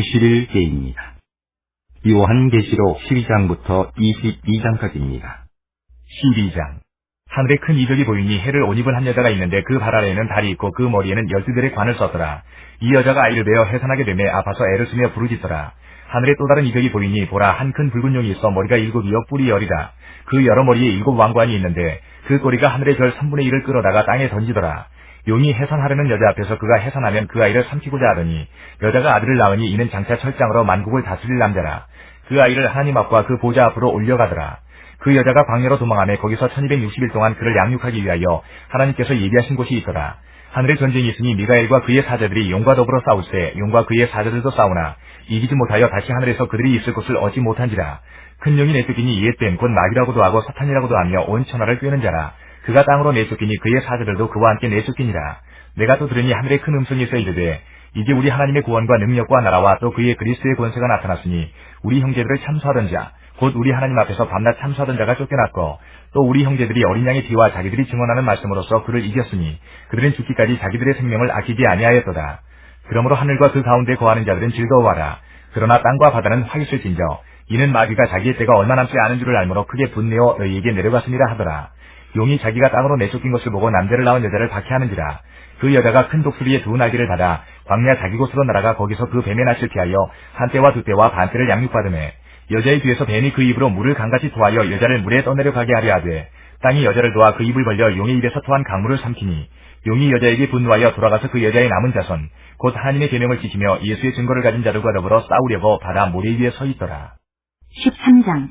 91개입니다. 요한계시록 12장부터 22장까지입니다. 12장. 하늘에 큰 이적이 보이니 해를 옷 입은 한 여자가 있는데 그 발 아래에는 달이 있고 그 머리에는 12별의 관을 썼더라. 이 여자가 아이를 베어 해산하게 되매 아파서 애를 쓰며 부르짖더라. 하늘에 또 다른 이적이 보이니 보라 한 큰 붉은 용이 있어 머리가 7이요 뿔이 10이다. 그 여러 머리에 7 왕관이 있는데 그 꼬리가 하늘의 별 3분의 1을 끌어다가 땅에 던지더라. 용이 해산하려는 여자 앞에서 그가 해산하면 그 아이를 삼키고자 하더니 여자가 아들을 낳으니 이는 장차 철장으로 만국을 다스릴 남자라. 그 아이를 하나님 앞과 그 보좌 앞으로 올려가더라. 그 여자가 광야로 도망하며 거기서 1260일 동안 그를 양육하기 위하여 하나님께서 예비하신 곳이 있더라. 하늘에 전쟁이 있으니 미가엘과 그의 사자들이 용과 더불어 싸울세 용과 그의 사자들도 싸우나 이기지 못하여 다시 하늘에서 그들이 있을 곳을 얻지 못한지라. 큰 용이 내쫓기니 이에 곧 마귀라고도 하고 사탄이라고도 하며 온 천하를 꿰는 자라. 그가 땅으로 내쫓기니 그의 사자들도 그와 함께 내쫓기니라. 내가 또 들으니 하늘에 큰 음성이 있어 이르되 이제 우리 하나님의 구원과 능력과 나라와 또 그의 그리스도의 권세가 나타났으니 우리 형제들을 참수하던 자 곧 우리 하나님 앞에서 밤낮 참수하던 자가 쫓겨났고 또 우리 형제들이 어린 양의 피와 자기들이 증언하는 말씀으로써 그를 이겼으니 그들은 죽기까지 자기들의 생명을 아끼지 아니하였도다. 그러므로 하늘과 그 가운데 거하는 자들은 즐거워하라. 그러나 땅과 바다는 화 있을진저 이는 마귀가 자기의 때가 얼마 남지 않은 줄을 알므로 크게 분내어 너희에게 내려갔으니라 하더라. 용이 자기가 땅으로 내쫓긴 것을 보고 남자를 낳은 여자를 박해하는지라. 그 여자가 큰 독수리의 2 날개를 받아 광야 자기 곳으로 날아가 거기서 그 뱀의 낯을 피하여 한 때와 2 때와 반 때를 양육받으매 여자의 뒤에서 뱀이 그 입으로 물을 강같이 토하여 여자를 물에 떠내려 가게 하려 하되 땅이 여자를 도와 그 입을 벌려 용의 입에서 토한 강물을 삼키니 용이 여자에게 분노하여 돌아가서 그 여자의 남은 자손 곧 하나님의 계명을 지키며 예수의 증거를 가진 자들과 더불어 싸우려고 바다 모래 위에 서 있더라. 13장.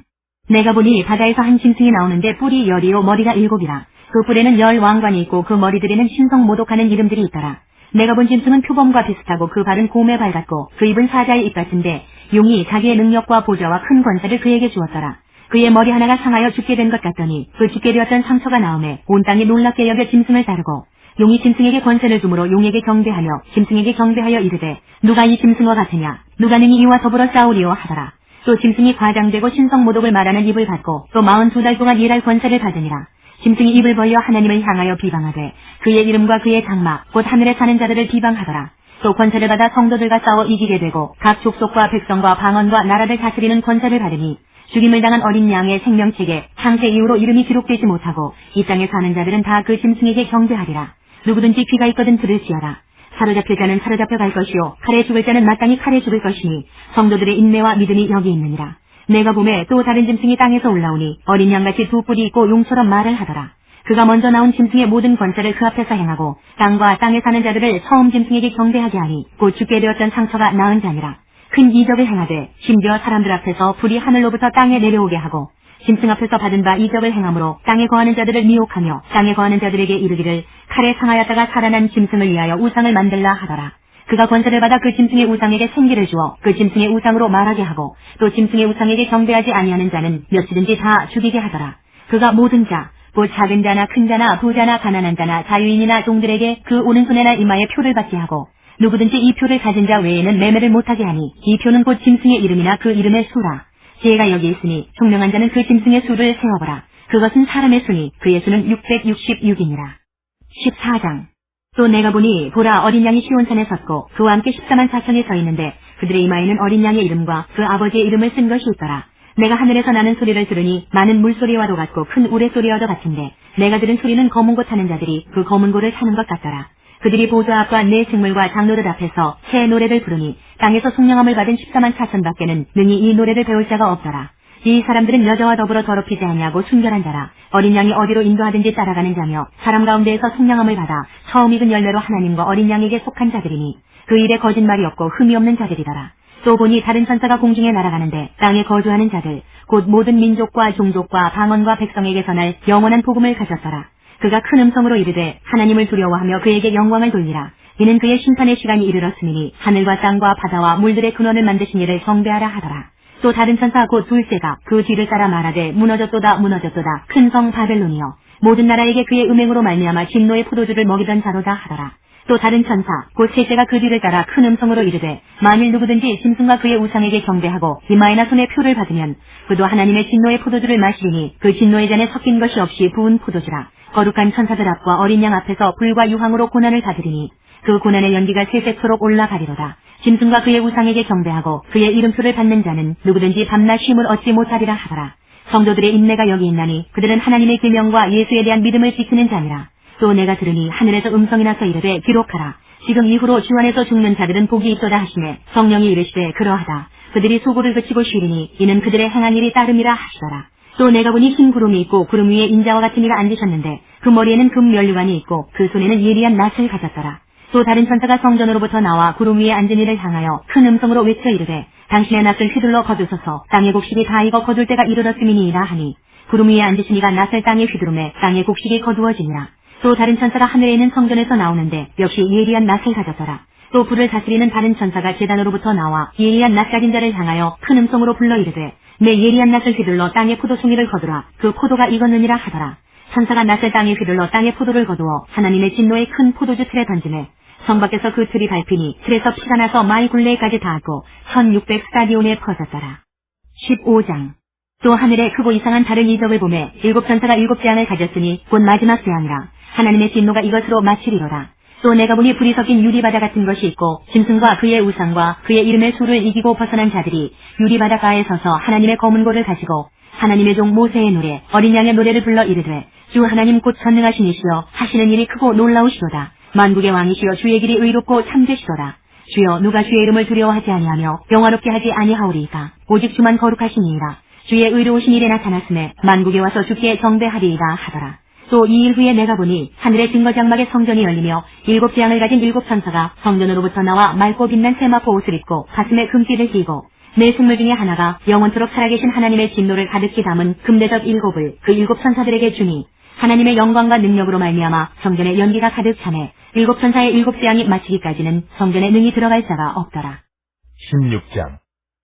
내가 보니 바다에서 한 짐승이 나오는데 뿔이 10이요 머리가 7이라. 그 뿔에는 10 왕관이 있고 그 머리들에는 신성 모독하는 이름들이 있더라. 내가 본 짐승은 표범과 비슷하고 그 발은 곰의 발 같고 그 입은 사자의 입 같은데 용이 자기의 능력과 보좌와 큰 권세를 그에게 주었더라. 그의 머리 하나가 상하여 죽게 된 것 같더니 그 죽게 되었던 상처가 나오매 온 땅이 놀랍게 여겨 짐승을 따르고 용이 짐승에게 권세를 주므로 용에게 경배하며 짐승에게 경배하여 이르되 누가 이 짐승과 같으냐 누가 능히 이와 더불어 싸우리요 하더라. 또 짐승이 과장되고 신성 모독을 말하는 입을 받고 또 42달 동안 일할 권세를 받으니라. 짐승이 입을 벌려 하나님을 향하여 비방하되 그의 이름과 그의 장막 곧 하늘에 사는 자들을 비방하더라. 또 권세를 받아 성도들과 싸워 이기게 되고 각 족속과 백성과 방언과 나라를 다스리는 권세를 받으니 죽임을 당한 어린 양의 생명책에 창세 이후로 이름이 기록되지 못하고 이 땅에 사는 자들은 다 그 짐승에게 경배하리라. 누구든지 귀가 있거든 들을지어라. 사로잡힐 자는 사로잡혀 갈 것이요 칼에 죽을 자는 마땅히 칼에 죽을 것이니 성도들의 인내와 믿음이 여기 있느니라. 내가 보매 또 다른 짐승이 땅에서 올라오니 어린 양같이 2 뿔이 있고 용처럼 말을 하더라. 그가 먼저 나온 짐승의 모든 권세를 그 앞에서 행하고 땅과 땅에 사는 자들을 처음 짐승에게 경배하게 하니 곧 죽게 되었던 상처가 나은 자니라. 큰 이적을 행하되 심지어 사람들 앞에서 불이 하늘로부터 땅에 내려오게 하고 짐승 앞에서 받은 바 이적을 행함으로 땅에 거하는 자들을 미혹하며 땅에 거하는 자들에게 이르기를 칼에 상하였다가 살아난 짐승을 위하여 우상을 만들라 하더라. 그가 권세를 받아 그 짐승의 우상에게 생기를 주어 그 짐승의 우상으로 말하게 하고 또 짐승의 우상에게 경배하지 아니하는 자는 몇이든지 다 죽이게 하더라. 그가 모든 자 곧 작은 자나 큰 자나 부자나 가난한 자나 자유인이나 종들에게 그 오른손에나 이마에 표를 받게 하고 누구든지 이 표를 가진 자 외에는 매매를 못하게 하니 이 표는 곧 짐승의 이름이나 그 이름의 수라. 지혜가 여기 있으니 총명한 자는 그 짐승의 수를 세어보라. 그것은 사람의 수니 그의 수는 666이니라. 14장. 또 내가 보니 보라 어린 양이 시온산에 섰고 그와 함께 14만 4천이 서 있는데 그들의 이마에는 어린 양의 이름과 그 아버지의 이름을 쓴 것이 있더라. 내가 하늘에서 나는 소리를 들으니 많은 물소리와도 같고 큰 우레소리와도 같은데 내가 들은 소리는 검은 고 타는 자들이 그 검은 고를 타는 것 같더라. 그들이 보좌 앞과 내 생물과 장로들 앞에서 새 노래를 부르니 땅에서 속량함을 받은 14만 4천 밖에는 능히 이 노래를 배울 자가 없더라. 이 사람들은 여자와 더불어 더럽히지 아니하고 순결한 자라. 어린 양이 어디로 인도하든지 따라가는 자며 사람 가운데에서 속량함을 받아 처음 익은 열매로 하나님과 어린 양에게 속한 자들이니 그 일에 거짓말이 없고 흠이 없는 자들이더라. 또 보니 다른 천사가 공중에 날아가는데 땅에 거주하는 자들 곧 모든 민족과 종족과 방언과 백성에게서 날 영원한 복음을 가졌더라. 그가 큰 음성으로 이르되 하나님을 두려워하며 그에게 영광을 돌리라. 이는 그의 심판의 시간이 이르렀으니 하늘과 땅과 바다와 물들의 근원을 만드신 이를 경배하라 하더라. 또 다른 천사 곧 둘째가 그 뒤를 따라 말하되 무너졌도다 무너졌도다 큰 성 바벨론이여 모든 나라에게 그의 음행으로 말미암아 진노의 포도주를 먹이던 자로다 하더라. 또 다른 천사 곧 셋째가 그 뒤를 따라 큰 음성으로 이르되 만일 누구든지 짐승과 그의 우상에게 경배하고 이마에나 손에 표를 받으면 그도 하나님의 진노의 포도주를 마시리니 그 진노의 잔에 섞인 것이 없이 부은 포도주라. 거룩한 천사들 앞과 어린 양 앞에서 불과 유황으로 고난을 받으리니 그 고난의 연기가 세세토록 올라가리로다. 짐승과 그의 우상에게 경배하고 그의 이름표를 받는 자는 누구든지 밤낮 쉼을 얻지 못하리라 하더라. 성도들의 인내가 여기 있나니 그들은 하나님의 계명과 예수에 대한 믿음을 지키는 자니라. 또 내가 들으니 하늘에서 음성이 나서 이르되 기록하라. 지금 이후로 주 안에서 죽는 자들은 복이 있도다 하시매 성령이 이르시되 그러하다. 그들이 수고를 그치고 쉬리니 이는 그들의 행한 일이 따름이라 하시더라. 또 내가 보니 흰 구름이 있고 구름 위에 인자와 같은 이가 앉으셨는데 그 머리에는 금 면류관이 있고 그 손에는 예리한 낫을 가졌더라. 또 다른 천사가 성전으로부터 나와 구름 위에 앉은 이를 향하여 큰 음성으로 외쳐 이르되 당신의 낫을 휘둘러 거두소서. 땅의 곡식이 다 익어 거둘 때가 이르렀음이니이다 하니 구름 위에 앉으신 이가 낫을 땅에 휘두르매 땅의 곡식이 거두어지니라. 또 다른 천사가 하늘에 있는 성전에서 나오는데 역시 예리한 낫을 가졌더라. 또 불을 다스리는 다른 천사가 제단으로부터 나와 예리한 낫 가진 자를 향하여 큰 음성으로 불러 이르되 내 예리한 낫을 휘둘러 땅의 포도송이를 거두라. 그 포도가 익었느니라 하더라. 천사가 낫을 땅에 휘둘러 땅의 포도를 거두어 하나님의 진노의 큰 포도주 틀에 던지매 성 밖에서 그 틀이 밟히니 틀에서 피가 나서 마이 굴레까지 닿았고 1600 스타디온에 퍼졌더라. 15장. 또 하늘에 크고 이상한 다른 이적을 보매 일곱 천사가 일곱 재앙을 가졌으니 곧 마지막 재앙이라. 하나님의 진노가 이것으로 마치리로다. 또 내가 보니 불이 섞인 유리바다 같은 것이 있고 짐승과 그의 우상과 그의 이름의 수를 이기고 벗어난 자들이 유리바다가에 서서 하나님의 검은 고를 가지고 하나님의 종 모세의 노래 어린 양의 노래를 불러 이르되 주 하나님 곧 전능하신 이시여 하시는 일이 크고 놀라우시도다. 만국의 왕이시여 주의 길이 의롭고 참되시도다. 주여 누가 주의 이름을 두려워하지 아니하며 영화롭게 하지 아니하오리이까. 오직 주만 거룩하시니이다. 주의 의로우신 일에 나타났음에 만국에 와서 주께 정배하리이다 하더라. 또 이 일 후에 내가 보니 하늘의 증거장막의 성전이 열리며 일곱 재앙을 가진 일곱 천사가 성전으로부터 나와 맑고 빛난 세마포 옷을 입고 가슴에 금띠를 띠고 내 생물 중에 하나가 영원토록 살아계신 하나님의 진노를 가득히 담은 금대접 일곱을 그 일곱 천사들에게 주니 하나님의 영광과 능력으로 말미암아 성전에 연기가 가득 차매 일곱 천사의 일곱 재앙이 마치기까지는 성전에 능히 들어갈 자가 없더라. 16장.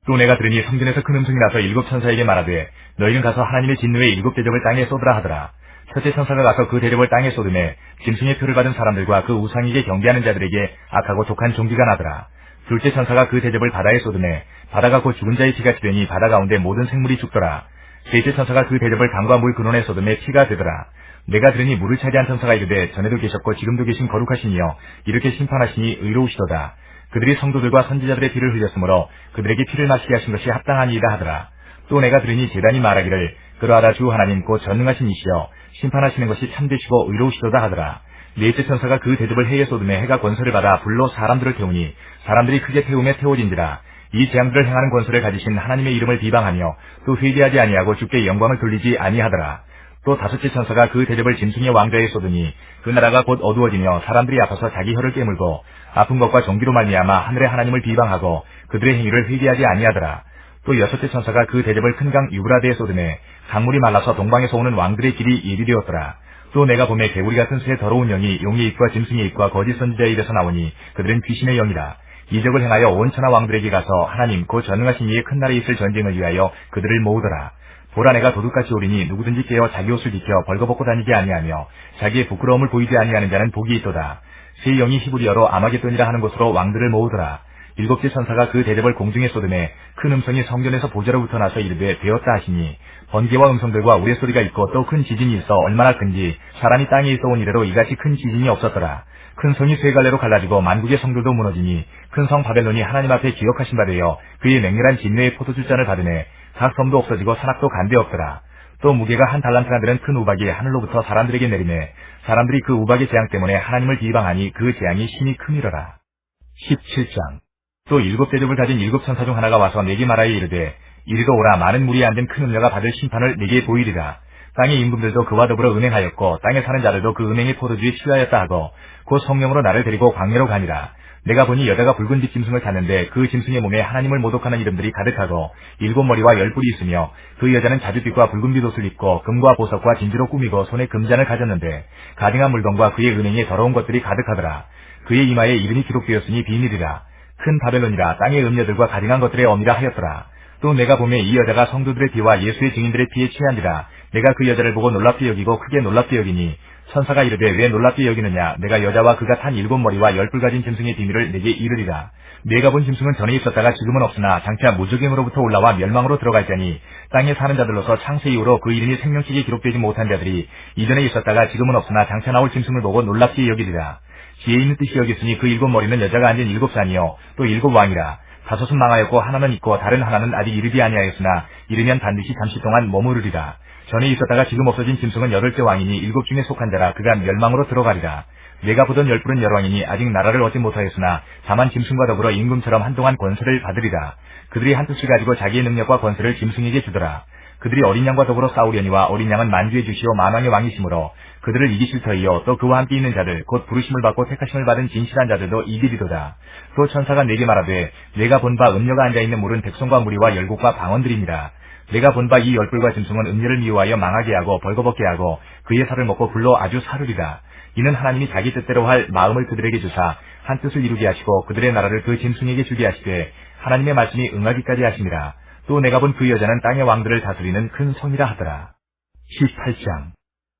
또 내가 들으니 성전에서 큰 음성이 나서 일곱 천사에게 말하되 너희는 가서 하나님의 진노의 일곱 대접을 땅에 쏟으라 하더라. 첫째 천사가 가서 그 대접을 땅에 쏟으매 짐승의 표를 받은 사람들과 그 우상에게 경배하는 자들에게 악하고 독한 종기가 나더라. 둘째 천사가 그 대접을 바다에 쏟으매 바다가 곧 죽은 자의 피같이 되니 바다 가운데 모든 생물이 죽더라. 셋째 천사가 그 대접을 강과 물 근원에 쏟으매 피가 되더라. 내가 들으니 물을 차지한 천사가 이르되 전에도 계셨고 지금도 계신 거룩하시니여 이렇게 심판하시니 의로우시도다. 그들이 성도들과 선지자들의 피를 흘렸으므로 그들에게 피를 마시게 하신 것이 합당하니이다 하더라. 또 내가 들으니 제단이 말하기를 그러하다 주 하나님 곧 전능하신 이시여 심판하시는 것이 참되시고 의로우시도다 하더라. 넷째 천사가 그 대접을 해에 쏟음에 해가 권세를 받아 불로 사람들을 태우니 사람들이 크게 태움에 태워진지라. 이 재앙들을 행하는 권세를 가지신 하나님의 이름을 비방하며 또 회개하지 아니하고 주께 영광을 돌리지 아니하더라. 또 다섯째 천사가 그 대접을 짐승의 왕좌에 쏟으니 그 나라가 곧 어두워지며 사람들이 아파서 자기 혀를 깨물고 아픈 것과 종기로 말미암아 하늘의 하나님을 비방하고 그들의 행위를 회개하지 아니하더라. 또 여섯째 천사가 그 대접을 큰 강 유브라데에 쏟으매 강물이 말라서 동방에서 오는 왕들의 길이 예비되었더라. 또 내가 보매 개구리 같은 새 더러운 영이 용의 입과 짐승의 입과 거짓 선지자의 입에서 나오니 그들은 귀신의 영이라. 이적을 행하여 온 천하 왕들에게 가서 하나님 곧 전능하신 이의 큰 날에 있을 전쟁을 위하여 그들을 모으더라. 보라 내가 도둑같이 오리니 누구든지 깨어 자기 옷을 지켜 벌거벗고 다니지 아니하며 자기의 부끄러움을 보이지 아니하는 자는 복이 있도다. 새 영이 히브리어로 아마겟돈이라 하는 곳으로 왕들을 모으더라. 일곱째 천사가 그 대접을 공중에 쏟으매 큰 음성이 성전에서 보좌로부터 나서 이르되 되었다 하시니 번개와 음성들과 우레소리가 있고 또 큰 지진이 있어 얼마나 큰지 사람이 땅에 있어 온 이래로 이같이 큰 지진이 없었더라. 큰 성이 세 갈래로 갈라지고 만국의 성들도 무너지니 큰 성 바벨론이 하나님 앞에 기억하신 바 되어 그의 맹렬한 진노의 포도주잔을 받으매 각 섬도 없어지고 산악도 간데 없더라. 또 무게가 한 달란트나 되는 큰 우박이 하늘로부터 사람들에게 내리매 사람들이 그 우박의 재앙 때문에 하나님을 비방하니 그 재앙이 심히 크미러라. 17장. 또 일곱 대접을 가진 일곱 천사 중 하나가 와서 내게 말하여 이르되 이리로 오라. 많은 물이 앉은 큰 음녀가 받을 심판을 내게 보이리라. 땅의 임금들도 그와 더불어 음행하였고 땅에 사는 자들도 그 음행의 포도주에 취하였다 하고 곧 성령으로 나를 데리고 광야로 가니라. 내가 보니 여자가 붉은 집 짐승을 탔는데 그 짐승의 몸에 하나님을 모독하는 이름들이 가득하고 일곱 머리와 열 뿔이 있으며 그 여자는 자주빛과 붉은빛 옷을 입고 금과 보석과 진주로 꾸미고 손에 금잔을 가졌는데 가증한 물건과 그의 은행에 더러운 것들이 가득하더라. 그의 이마에 이름이 기록되었으니 비밀이라. 큰 바벨론이라 땅의 음녀들과 가증한 것들의 어미라 하였더라. 또 내가 보매 이 여자가 성도들의 피와 예수의 증인들의 피에 취한지라. 내가 그 여자를 보고 놀랍게 여기고 크게 놀랍게 여기니 천사가 이르되 왜 놀랍게 여기느냐. 내가 여자와 그가 탄 7머리와 10뿔 가진 짐승의 비밀을 내게 이르리라. 내가 본 짐승은 전에 있었다가 지금은 없으나 장차 무적행으로부터 올라와 멸망으로 들어갈 자니 땅에 사는 자들로서 창세 이후로 그 이름이 생명책에 기록되지 못한 자들이 이전에 있었다가 지금은 없으나 장차 나올 짐승을 보고 놀랍게 여기리라. 지혜 있는 뜻이 여겼으니 그 7머리는 여자가 앉은 7산이요 또 7왕이라. 5은 망하였고 하나는 있고 다른 하나는 아직 이르지 아니하였으나 이르면 반드시 잠시 동안 머무르리라. 전에 있었다가 지금 없어진 짐승은 8째 왕이니 7 중에 속한 자라. 그가 멸망으로 들어가리라. 내가 보던 10뿔은 열왕이니 아직 나라를 얻지 못하였으나 다만 짐승과 더불어 임금처럼 한동안 권세를 받으리라. 그들이 한 뜻을 가지고 자기의 능력과 권세를 짐승에게 주더라. 그들이 어린 양과 더불어 싸우려니와 어린 양은 만주의 주시오 만왕의 왕이시므로 그들을 이기실 터이요 또 그와 함께 있는 자들 곧 부르심을 받고 택하심을 받은 진실한 자들도 이기리로다. 또 천사가 내게 말하되 내가 본 바 음녀가 앉아있는 물은 백성과 무리와 열국과 방언들이니라. 내가 본 바 이 10뿔과 짐승은 음녀를 미워하여 망하게 하고 벌거벗게 하고 그의 살을 먹고 불로 아주 사르리라. 이는 하나님이 자기 뜻대로 할 마음을 그들에게 주사 한 뜻을 이루게 하시고 그들의 나라를 그 짐승에게 주게 하시되 하나님의 말씀이 응하기까지 하심이라. 또 내가 본 그 여자는 땅의 왕들을 다스리는 큰 성이라 하더라. 18장.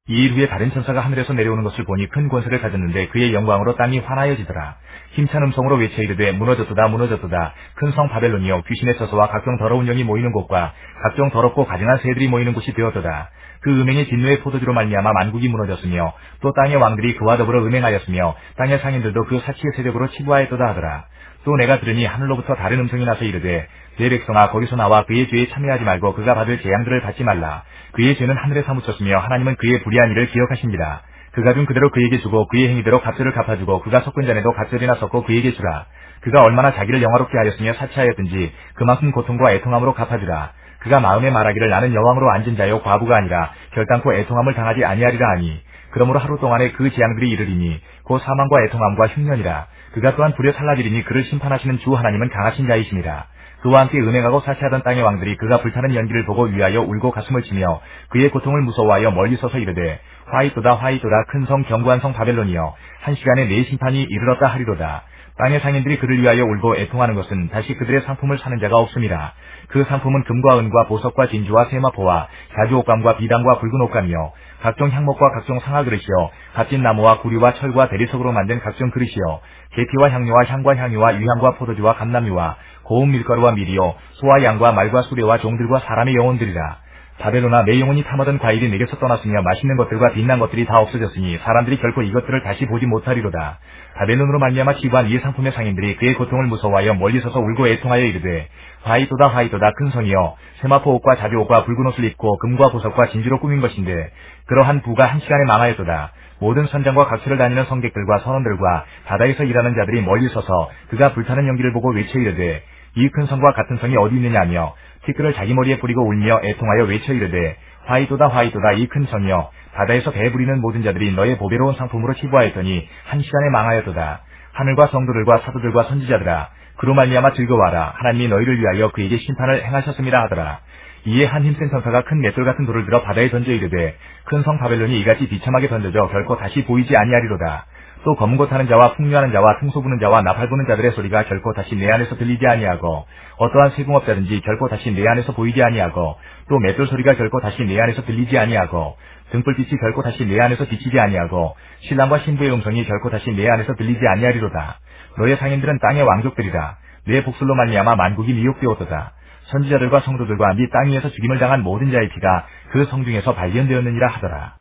이 일 후에 다른 천사가 하늘에서 내려오는 것을 보니 큰 권세를 가졌는데 그의 영광으로 땅이 환하여지더라. 힘찬 음성으로 외쳐 이르되 무너졌도다 무너졌도다. 큰 성 바벨론이여 귀신의 처소와 각종 더러운 영이 모이는 곳과 각종 더럽고 가증한 새들이 모이는 곳이 되었도다. 그 음행의 진노의 포도주로 말미암아 만국이 무너졌으며 또 땅의 왕들이 그와 더불어 음행하였으며 땅의 상인들도 그 사치의 세력으로 치부하였도다 하더라. 또 내가 들으니 하늘로부터 다른 음성이 나서 이르되 내 백성아 거기서 나와 그의 죄에 참여하지 말고 그가 받을 재앙들을 받지 말라. 그의 죄는 하늘에 사무쳤으며 하나님은 그의 불의한 일을 기억하십니다. 그가 준 그대로 그에게 주고 그의 행위대로 값절을 갚아주고 그가 섞은 잔에도 값절이나 섞고 그에게 주라. 그가 얼마나 자기를 영화롭게 하였으며 사치하였든지 그만큼 고통과 애통함으로 갚아주라. 그가 마음에 말하기를 나는 여왕으로 앉은 자요 과부가 아니라 결단코 애통함을 당하지 아니하리라 하니 그러므로 하루 동안에 그 재앙들이 이르리니 곧 사망과 애통함과 흉년이라. 그가 또한 불에 살라지리니 그를 심판하시는 주 하나님은 강하신 자이시니라. 그와 함께 음행하고 사치하던 땅의 왕들이 그가 불타는 연기를 보고 위하여 울고 가슴을 치며 그의 고통을 무서워하여 멀리 서서 이르되 화이토다 화이토다 큰 성 견고한 성 바벨론이여 한 시간에 내 심판이 이르렀다 하리로다. 땅의 상인들이 그를 위하여 울고 애통하는 것은 다시 그들의 상품을 사는 자가 없음이라. 그 상품은 금과 은과 보석과 진주와 세마포와 자주 옷감과 비단과 붉은 옷감이요 각종 향목과 각종 상아 그릇이요 값진 나무와 구리와 철과 대리석으로 만든 각종 그릇이요 계피와 향료와 향과 향유와 유향과 포도주와 감람유와 고운 밀가루와 밀이요 소와 양과 말과 수레와 종들과 사람의 영혼들이라. 바벨론아 내 영혼이 탐하던 과일이 내게서 떠났으며 맛있는 것들과 빛난 것들이 다 없어졌으니 사람들이 결코 이것들을 다시 보지 못하리로다. 바벨론으로 말미암아 치부한 이 상품의 상인들이 그의 고통을 무서워하여 멀리 서서 울고 애통하여 이르되 화이토다 화이토다 큰 성이여 세마포 옷과 자주 옷과 붉은 옷을 입고 금과 보석과 진주로 꾸민 것인데 그러한 부가 한 시간에 망하였도다. 모든 선장과 각처를 다니는 성객들과 선원들과 바다에서 일하는 자들이 멀리 서서 그가 불타는 연기를 보고 외쳐 이르되 이 큰 성과 같은 성이 어디 있느냐며 티끌을 자기 머리에 뿌리고 울며 애통하여 외쳐 이르되 화이토다 화이토다 이 큰 성이여 바다에서 배 부리는 모든 자들이 너의 보배로운 상품으로 치부하였더니 한 시간에 망하였도다. 하늘과 성도들과 사도들과 선지자들아 그로 말미암아 즐거워하라. 하나님이 너희를 위하여 그에게 심판을 행하셨음이라 하더라. 이에 한 힘센 천사가 큰 맷돌 같은 돌을 들어 바다에 던져 이르되 큰 성 바벨론이 이같이 비참하게 던져져 결코 다시 보이지 아니하리로다. 또 검은 것 하는 자와 풍류하는 자와 퉁소 부는 자와 나팔 부는 자들의 소리가 결코 다시 내 안에서 들리지 아니하고 어떠한 세공업자든지 결코 다시 내 안에서 보이지 아니하고 또 맷돌 소리가 결코 다시 내 안에서 들리지 아니하고 등불빛이 결코 다시 내 안에서 비치지 아니하고 신랑과 신부의 음성이 결코 다시 내 안에서 들리지 아니하리로다. 너의 상인들은 땅의 왕족들이다. 내 복술로 말미암아 만국이 미혹되었도다. 선지자들과 성도들과 네 땅 위에서 죽임을 당한 모든 자의 피가 그 성 중에서 발견되었느니라 하더라.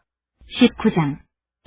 19장.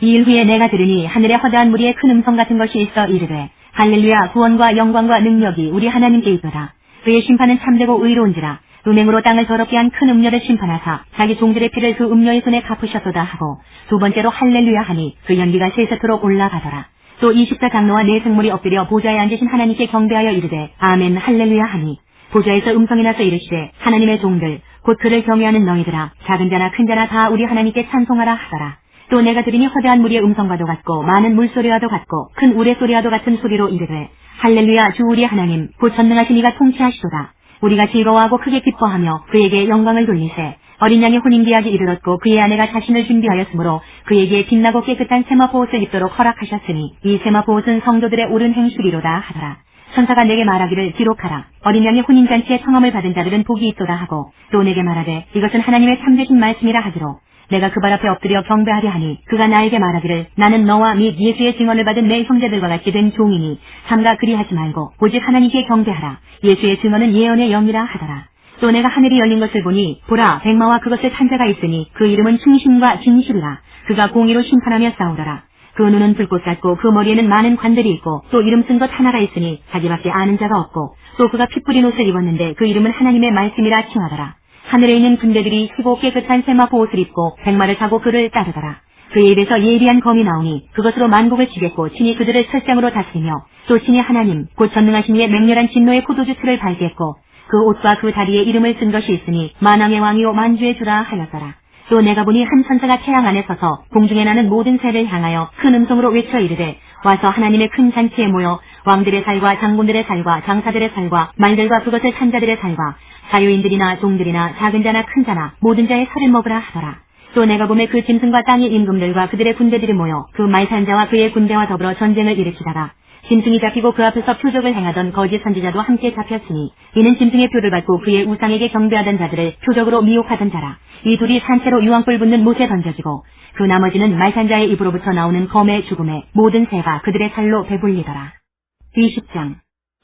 이 일 후에 내가 들으니 하늘에 허다한 무리의 큰 음성 같은 것이 있어 이르되 할렐루야 구원과 영광과 능력이 우리 하나님께 있도다. 그의 심판은 참되고 의로운지라. 음행으로 땅을 더럽게 한 큰 음녀를 심판하사 자기 종들의 피를 그 음녀의 손에 갚으셨도다 하고 두 번째로 할렐루야 하니 그 연기가 세세토록 올라가더라. 또 24장로와 네 생물이 엎드려 보좌에 앉으신 하나님께 경배하여 이르되 아멘 할렐루야 하니 보좌에서 음성이 나서 이르시되 하나님의 종들 곧 그를 경외하는 너희들아 작은 자나 큰 자나 다 우리 하나님께 찬송하라 하더라. 또 내가 들으니 허다한 무리의 음성과도 같고 많은 물소리와도 같고 큰 우레소리와도 같은 소리로 이르되 할렐루야 주 우리 하나님 곧 전능하신 이가 통치하시도다. 우리가 즐거워하고 크게 기뻐하며 그에게 영광을 돌리세. 어린 양의 혼인기약이 이르렀고 그의 아내가 자신을 준비하였으므로 그에게 빛나고 깨끗한 세마포 옷을 입도록 허락하셨으니 이 세마포 옷은 성도들의 옳은 행실이로다 하더라. 천사가 내게 말하기를 기록하라. 어린 양의 혼인잔치에 청함을 받은 자들은 복이 있도다 하고 또 내게 말하되 이것은 하나님의 참되신 말씀이라 하기로 내가 그 발 앞에 엎드려 경배하려 하니 그가 나에게 말하기를 나는 너와 및 예수의 증언을 받은 내 형제들과 같이 된 종이니 삼가 그리하지 말고 오직 하나님께 경배하라. 예수의 증언은 예언의 영이라 하더라. 또 내가 하늘이 열린 것을 보니 보라 백마와 그것을 탄 자가 있으니 그 이름은 충신과 진실이라. 그가 공의로 심판하며 싸우더라. 그 눈은 불꽃 같고 그 머리에는 많은 관들이 있고 또 이름 쓴 것 하나가 있으니 자기밖에 아는 자가 없고 또 그가 피 뿌린 옷을 입었는데 그 이름은 하나님의 말씀이라 칭하더라. 하늘에 있는 군대들이 희고 깨끗한 세마포 옷을 입고 백마를 타고 그를 따르더라. 그의 입에서 예리한 검이 나오니 그것으로 만국을 치겠고 친히 그들을 철장으로 다스리며 또 친히 하나님 곧 전능하신 이의 맹렬한 진노의 포도주 틀을 밟겠고 그 옷과 그 다리에 이름을 쓴 것이 있으니 만왕의 왕이요 만주의 주라 하였더라. 또 내가 보니 한 천사가 태양 안에 서서 공중에 나는 모든 새를 향하여 큰 음성으로 외쳐 이르되 와서 하나님의 큰 잔치에 모여 왕들의 살과 장군들의 살과 장사들의 살과 말들과 그것을 탄 자들의 살과 자유인들이나 종들이나 작은 자나 큰 자나 모든 자의 살을 먹으라 하더라. 또 내가 보매 그 짐승과 땅의 임금들과 그들의 군대들이 모여 그 말 탄 자와 그의 군대와 더불어 전쟁을 일으키다가 짐승이 잡히고 그 앞에서 표적을 행하던 거짓 선지자도 함께 잡혔으니 이는 짐승의 표를 받고 그의 우상에게 경배하던 자들을 표적으로 미혹하던 자라. 이 둘이 산채로 유황불 붙는 못에 던져지고 그 나머지는 말 탄 자의 입으로부터 나오는 검의 죽음에 모든 새가 그들의 살로 배불리더라. 20장.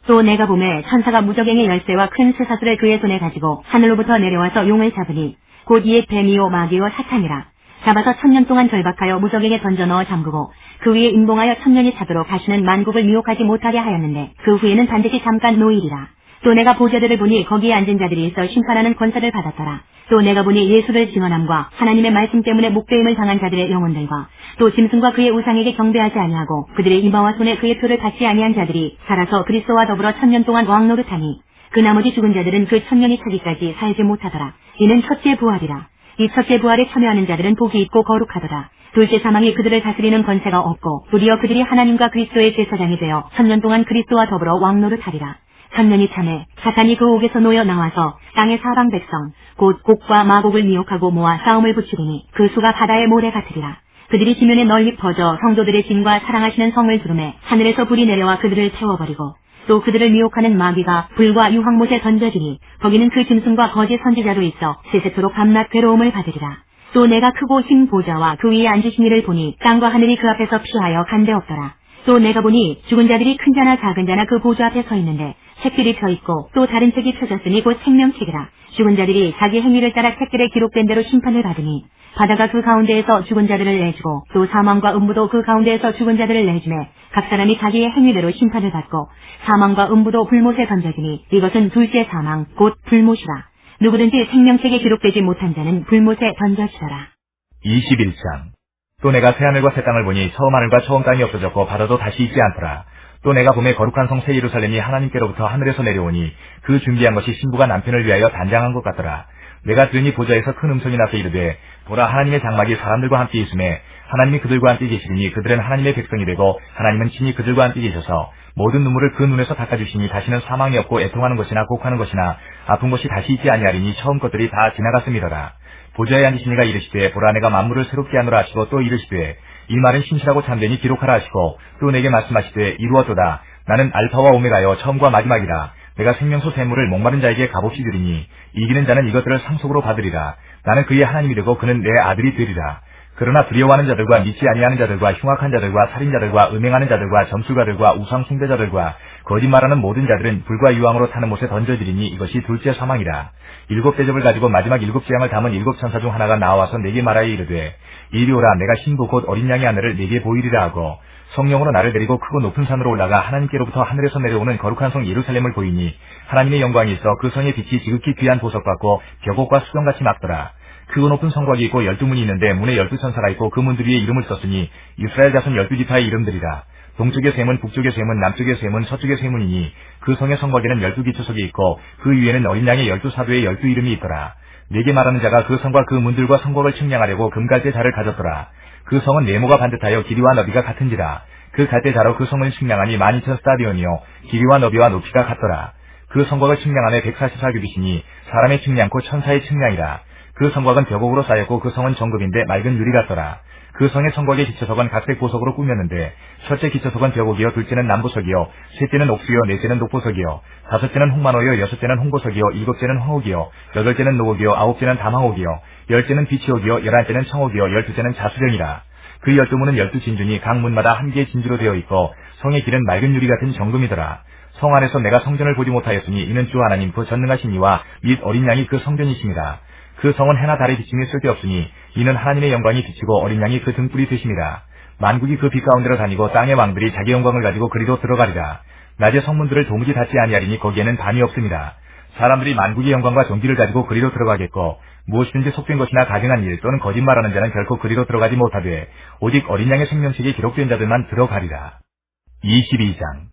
또 내가 보매 천사가 무적행의 열쇠와 큰 쇠사슬을 그의 손에 가지고 하늘로부터 내려와서 용을 잡으니 곧 이에 뱀이요 마귀요 사탄이라. 잡아서 1000년 동안 결박하여 무적에게 던져 넣어 잠그고 그 위에 임봉하여 1000년이 차도록 다시는 만국을 미혹하지 못하게 하였는데 그 후에는 반드시 잠깐 노일이라. 또 내가 보좌들을 보니 거기에 앉은 자들이 있어 심판하는 권세를 받았더라. 또 내가 보니 예수를 증언함과 하나님의 말씀 때문에 목배임을 당한 자들의 영혼들과 또 짐승과 그의 우상에게 경배하지 아니하고 그들의 이마와 손에 그의 표를 받지 아니한 자들이 살아서 그리스도와 더불어 1000년 동안 왕노릇하니 그 나머지 죽은 자들은 그 1000년이 차기까지 살지 못하더라. 이는 첫째 부활이라. 이 첫째 부활에 참여하는 자들은 복이 있고 거룩하더라. 둘째 사망이 그들을 다스리는 권세가 없고 도리어 그들이 하나님과 그리스도의 제사장이 되어 1000년 동안 그리스도와 더불어 왕노릇하리라. 1000년이 참에 사탄이 그 옥에서 놓여 나와서 땅의 사방 백성 곧 곡과 마곡을 미혹하고 모아 싸움을 붙이리니 그 수가 바다의 모래 같으리라. 그들이 지면에 널리 퍼져 성도들의 진과 사랑하시는 성을 두르매 하늘에서 불이 내려와 그들을 태워버리고 또 그들을 미혹하는 마귀가 불과 유황못에 던져지니 거기는 그 짐승과 거짓 선지자도 있어 세세토록 밤낮 괴로움을 받으리라. 또 내가 크고 흰 보좌와 그 위에 앉으신 이를 보니 땅과 하늘이 그 앞에서 피하여 간데 없더라. 또 내가 보니 죽은 자들이 큰 자나 작은 자나 그 보좌 앞에 서 있는데 책들이 펴있고 또 다른 책이 펴졌으니 곧 생명책이라. 죽은 자들이 자기 행위를 따라 책들에 기록된 대로 심판을 받으니 바다가 그 가운데에서 죽은 자들을 내주고 또 사망과 음부도 그 가운데에서 죽은 자들을 내주매 각 사람이 자기의 행위대로 심판을 받고 사망과 음부도 불못에 던져지니 이것은 둘째 사망 곧 불못이라. 누구든지 생명책에 기록되지 못한 자는 불못에 던져지더라. 21장. 또 내가 새하늘과 새 땅을 보니 처음 하늘과 처음 땅이 없어졌고 바다도 다시 있지 않더라. 또 내가 봄에 거룩한 성 새 예루살렘이 하나님께로부터 하늘에서 내려오니 그 준비한 것이 신부가 남편을 위하여 단장한 것 같더라. 내가 들으니 보좌에서 큰 음성이 나서 이르되 보라 하나님의 장막이 사람들과 함께 있으매 하나님이 그들과 함께 계시리니 그들은 하나님의 백성이 되고 하나님은 친히 그들과 함께 계셔서 모든 눈물을 그 눈에서 닦아주시니 다시는 사망이 없고 애통하는 것이나 곡하는 것이나 아픈 것이 다시 있지 아니하리니 처음 것들이 다 지나갔음이더라. 보좌에 앉으신 이가 이르시되 보라 내가 만물을 새롭게 하노라 하시고 또 이르시되 이 말은 신실하고 참되니 기록하라 하시고 또 내게 말씀하시되 이루었도다. 나는 알파와 오메가여 처음과 마지막이라. 내가 생명수 샘물을 목마른 자에게 값없이 드리니 이기는 자는 이것들을 상속으로 받으리라. 나는 그의 하나님이 되고 그는 내 아들이 되리라. 그러나 두려워하는 자들과 믿지 아니하는 자들과 흉악한 자들과 살인자들과 음행하는 자들과 점술가들과 우상 숭배자들과 거짓말하는 모든 자들은 불과 유황으로 타는 못에 던져지리니 이것이 둘째 사망이라. 7 대접을 가지고 마지막 7 재앙을 담은 7 천사 중 하나가 나와서 내게 말하여 이르되 이리 오라. 내가 신부 곧 어린 양의 하늘을 내게 보이리라 하고 성령으로 나를 데리고 크고 높은 산으로 올라가 하나님께로부터 하늘에서 내려오는 거룩한 성 예루살렘을 보이니 하나님의 영광이 있어 그 성의 빛이 지극히 귀한 보석 같고 벽옥과 수정같이 막더라. 크고 높은 성곽이 있고 12문이 있는데 문에 12천사가 있고 그 문들 위에 이름을 썼으니 이스라엘 자손 12지파의 이름들이라. 동쪽의 세 문, 북쪽의 세 문, 남쪽의 세 문, 서쪽의 세 문이니 그 성의 성곽에는 12기초석이 있고 그 위에는 어린 양의 12사도의 12이름이 있더라. 내게 말하는 자가 그 성과 그 문들과 성곽을 측량하려고 금갈대 자를 가졌더라. 그 성은 네모가 반듯하여 길이와 너비가 같은지라. 그 갈대 자로 그 성을 측량하니 12,000 스타디온이요 길이와 너비와 높이가 같더라. 그 성곽을 측량하며 144규빗이니 사람의 측량코 천사의 측량이라. 그 성곽은 벽옥으로 쌓였고 그 성은 정금인데 맑은 유리 같더라. 그 성의 성곽의 기초석은 각색 보석으로 꾸몄는데 첫째 기초석은 벽옥이요, 둘째는 남보석이요, 셋째는 옥수요, 넷째는 녹보석이요, 다섯째는 홍만호요, 여섯째는 홍보석이요, 일곱째는 황옥이요, 여덟째는 노옥이요, 아홉째는 담황옥이요, 열째는 비치옥이요, 열한째는 청옥이요, 열두째는 자수령이라. 그 12문은 12진주니 각 문마다 한 개의 진주로 되어 있고 성의 길은 맑은 유리 같은 정금이더라. 성 안에서 내가 성전을 보지 못하였으니 이는 주 하나님 그 전능하신 이와 및 어린 양이 그 성전이십니다. 그 성은 해나 달의 비침이 쓸데없으니 이는 하나님의 영광이 비치고 어린 양이 그 등불이 되십니다. 만국이 그 빛 가운데로 다니고 땅의 왕들이 자기 영광을 가지고 그리로 들어가리라. 낮에 성문들을 도무지 닫지 아니하리니 거기에는 밤이 없습니다. 사람들이 만국의 영광과 존귀를 가지고 그리로 들어가겠고 무엇이든지 속된 것이나 가증한 일 또는 거짓말하는 자는 결코 그리로 들어가지 못하되 오직 어린 양의 생명책에 기록된 자들만 들어가리라. 22장.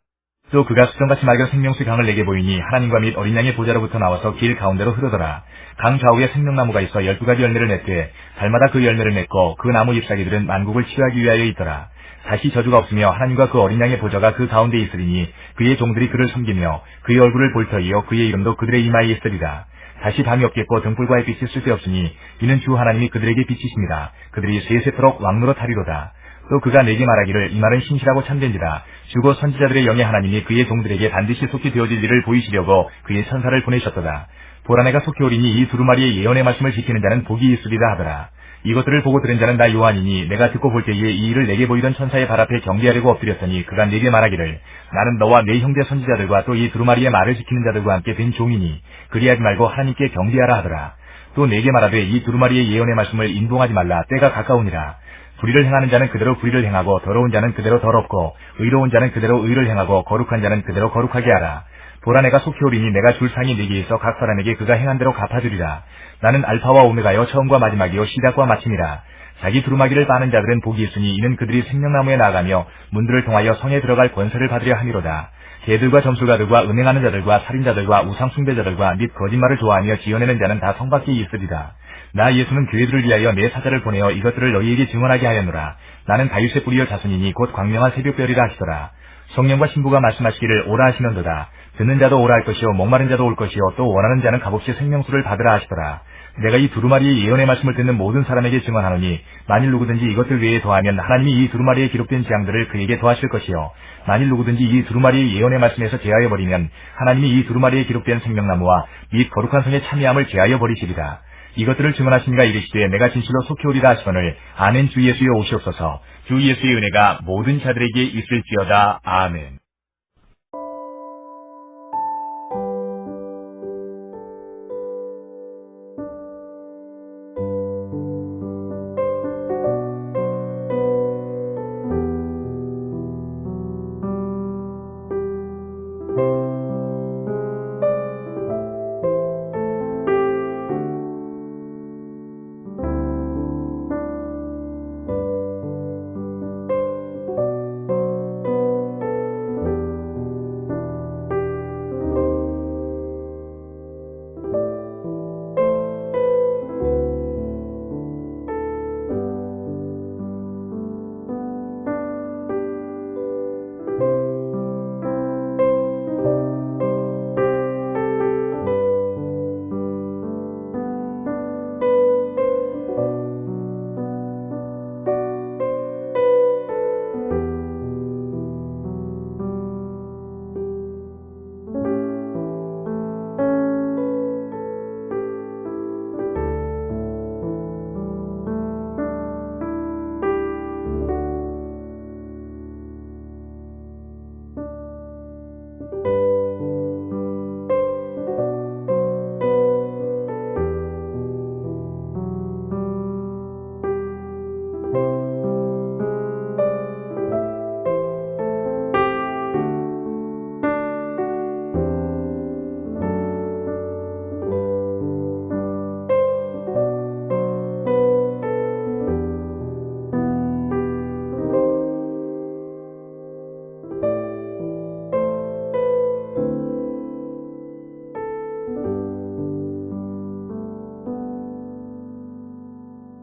또 그가 수정같이 맑은 생명수 강을 내게 보이니 하나님과 및 어린 양의 보좌로부터 나와서 길 가운데로 흐르더라. 강 좌우에 생명나무가 있어 12가지 열매를 맺되 달마다 그 열매를 맺고 그 나무 잎사귀들은 만국을 치유하기 위하여 있더라. 다시 저주가 없으며 하나님과 그 어린 양의 보좌가 그 가운데 있으리니 그의 종들이 그를 섬기며 그의 얼굴을 볼 터이요 그의 이름도 그들의 이마에 있으리라. 다시 밤이 없겠고 등불과 햇빛이 쓸데없으니 이는 주 하나님이 그들에게 비치십니다. 그들이 세세토록 왕노로 타리로다. 또 그가 내게 말하기를 이 말은 신실하고 참된지라. 주고 선지자들의 영의 하나님이 그의 종들에게 반드시 속히 되어질 일을 보이시려고 그의 천사를 보내셨도다. 보라 내가 속히 오리니 이 두루마리의 예언의 말씀을 지키는 자는 복이 있으리라 하더라. 이것들을 보고 들은 자는 나 요한이니 내가 듣고 볼 때에 이 일을 내게 보이던 천사의 발 앞에 경배하려고 엎드렸더니 그가 내게 말하기를 나는 너와 내 형제 선지자들과 또 이 두루마리의 말을 지키는 자들과 함께 된 종이니 그리하지 말고 하나님께 경배하라 하더라. 또 내게 말하되 이 두루마리의 예언의 말씀을 인동하지 말라. 때가 가까우니라. 불의를 행하는 자는 그대로 불의를 행하고 더러운 자는 그대로 더럽고 의로운 자는 그대로 의를 행하고 거룩한 자는 그대로 거룩하게 하라. 보라 내가 속히 오리니 내가 줄 상이 네게 있어 각 사람에게 그가 행한 대로 갚아주리라. 나는 알파와 오메가여 처음과 마지막이요 시작과 마침이라. 자기 두루마기를 빠는 자들은 복이 있으니 이는 그들이 생명나무에 나아가며 문들을 통하여 성에 들어갈 권세를 받으려 함이로다. 개들과 점술가들과 음행하는 자들과 살인자들과 우상숭배자들과 및 거짓말을 좋아하며 지어내는 자는 다 성 밖에 있으리라. 나 예수는 교회들을 위하여 내 사자를 보내어 이것들을 너희에게 증언하게 하였노라. 나는 다윗의 뿌리여 자손이니 곧 광명한 새벽별이라 하시더라. 성령과 신부가 말씀하시기를 오라 하시는도다. 듣는 자도 오라 할 것이요 목마른 자도 올 것이요 또 원하는 자는 값없이 생명수를 받으라 하시더라. 내가 이 두루마리의 예언의 말씀을 듣는 모든 사람에게 증언하노니 만일 누구든지 이것들 외에 더하면 하나님이 이 두루마리에 기록된 재앙들을 그에게 더하실 것이요 만일 누구든지 이 두루마리의 예언의 말씀에서 제하여 버리면 하나님이 이 두루마리에 기록된 생명나무와 및 거룩한 성의 참여함을 제하여 버리시리라. 이것들을 증언하시니가 이르시되 내가 진실로 속히 오리라 하시거늘 아멘. 주 예수여 오시옵소서. 주 예수의 은혜가 모든 자들에게 있을지어다. 아멘.